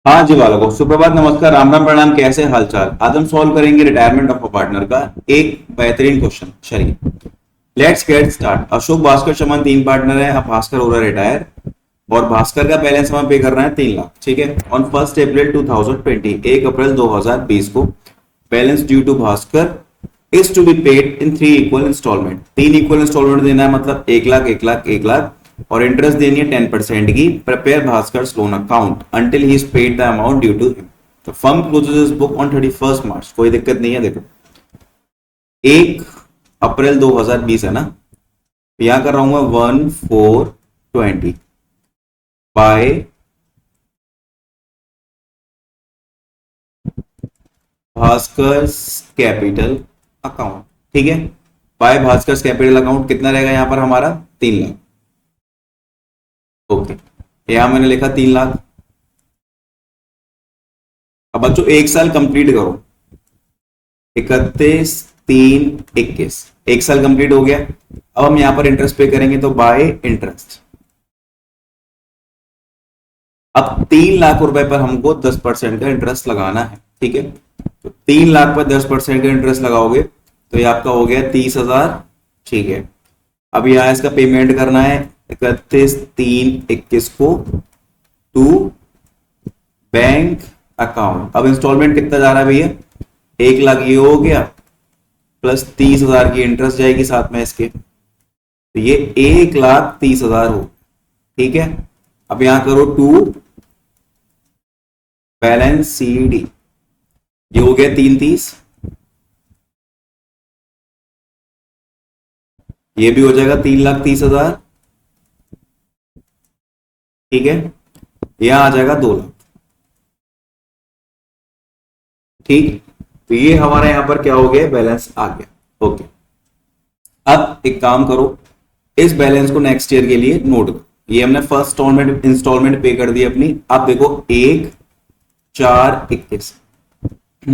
हाँ जी बालकों, सुप्रभात, नमस्कार, राम राम, प्रणाम। कैसे हालचाल। आज हम सॉल्व करेंगे रिटायरमेंट ऑफ अ पार्टनर का एक बेहतरीन क्वेश्चन। चलिए let's get start. Ashok, Bhaskar, Chaman तीन पार्टनर है। अब भास्कर हो रहा है रिटायर और भास्कर का बैलेंस हमें पे करना है 3 लाख। ठीक है। ऑन 1 अप्रैल 2020, 1 अप्रैल 2020 को balance due to Bhaskar is to be paid in 3 equal installment. 3 equal installment देना है, मतलब 1 लाख 1 लाख 1 लाख, और इंटरेस्ट देनी है 10% की। Prepare Bhaskar loan account until he is paid the amount due to him. तो firm closes this book on 31 March. कोई दिक्कत नहीं है। देखो 1 अप्रैल 2020 है ना, यहां कर रहा हूं मैं 1/4/20 बाय भास्कर कैपिटल अकाउंट। ठीक है, बाय भास्कर कैपिटल अकाउंट कितना रहेगा यहां पर हमारा 3 लाख। ओके, यहां मैंने लिखा 3 लाख। अब बच्चों 1 साल कंप्लीट करो। 31/3/21, 1 साल कंप्लीट हो गया। अब हम यहां पर इंटरेस्ट पे करेंगे तो बाय इंटरेस्ट। अब 3 लाख रुपए पर हमको 10% का इंटरेस्ट लगाना है। ठीक है, तो 3 लाख पर 10% का इंटरेस्ट लगाओगे तो ये आपका हो गया 30,000। ठीक है, अब यहां इसका पेमेंट करना है 31/3/21 को टू बैंक अकाउंट। अब इंस्टॉलमेंट कितना जा रहा है भैया, 1 लाख ये हो गया, प्लस 30,000 की इंटरेस्ट जाएगी साथ में इसके, तो ये 1,30,000 हो। ठीक है, अब यहां करो टू बैलेंस सी डी। ये हो गया 330, ये भी हो जाएगा 3,30,000। ठीक है, यहां आ जाएगा 2 लाख। ठीक, तो ये हमारा यहां पर क्या हो गया, बैलेंस आ गया। ओके, अब एक काम करो, इस बैलेंस को नेक्स्ट ईयर के लिए नोट करो। ये हमने फर्स्ट इंस्टॉलमेंट पे कर दी अपनी। अब देखो 1/4/21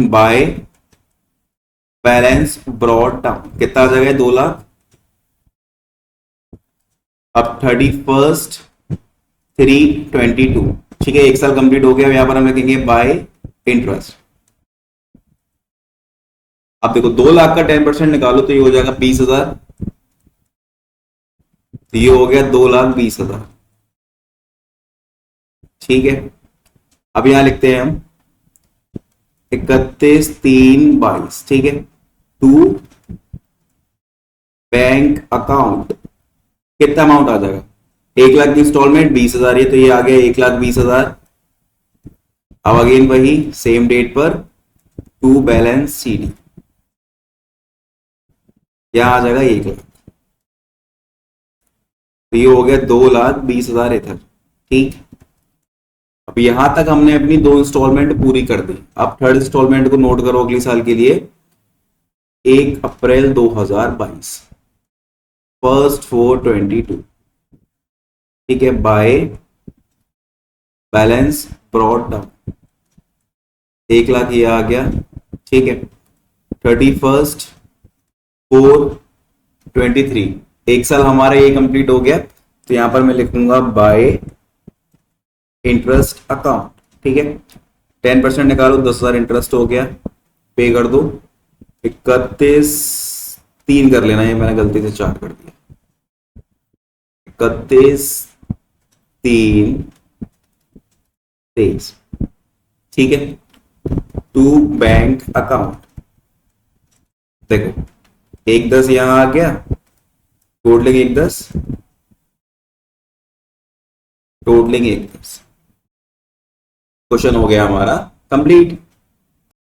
बाय बैलेंस ब्रॉड डाउन कितना आ जाएगा, 2 लाख। अब 31/3/22। ठीक है, 1 साल कंप्लीट हो गया। यहां पर हम लिखेंगे बाय इंटरेस्ट। अब देखो 2 लाख का 10% निकालो तो ये हो जाएगा 20,000। तो ये हो गया 2,20,000। ठीक है, अब यहां लिखते हैं हम 31/3/22। ठीक है, टू बैंक अकाउंट कितना अमाउंट आ जाएगा, 1 लाख की इंस्टॉलमेंट 20,000, ये तो ये आ गया 1,20,000। अब अगेन वही सेम डेट पर टू बैलेंस सी डी, यहां आ जाएगा 1 लाख। तो ये हो गया 2,20,000 इधर। ठीक, अब यहां तक हमने अपनी 2 इंस्टॉलमेंट पूरी कर दी। अब थर्ड इंस्टॉलमेंट को नोट करो अगले साल के लिए, 1 अप्रैल 2022, 1/4/22। ठीक है, by balance brought down 1 lakh ये आ गया। ठीक है, 31/4/23, 1 साल हमारा ये कंप्लीट हो गया। तो यहां पर मैं लिखूंगा बाय इंटरेस्ट अकाउंट। ठीक है, 10% निकालो, 10,000 इंटरेस्ट हो गया, पे कर दो। 31/3 कर लेना, ये मैंने गलती से 4 कर दिया। 31/3/23। ठीक है, टू बैंक अकाउंट। देखो 1,10 यहां आ गया, टोटलिंग 1,10, टोटलिंग 1,10। क्वेश्चन हो गया हमारा कंप्लीट।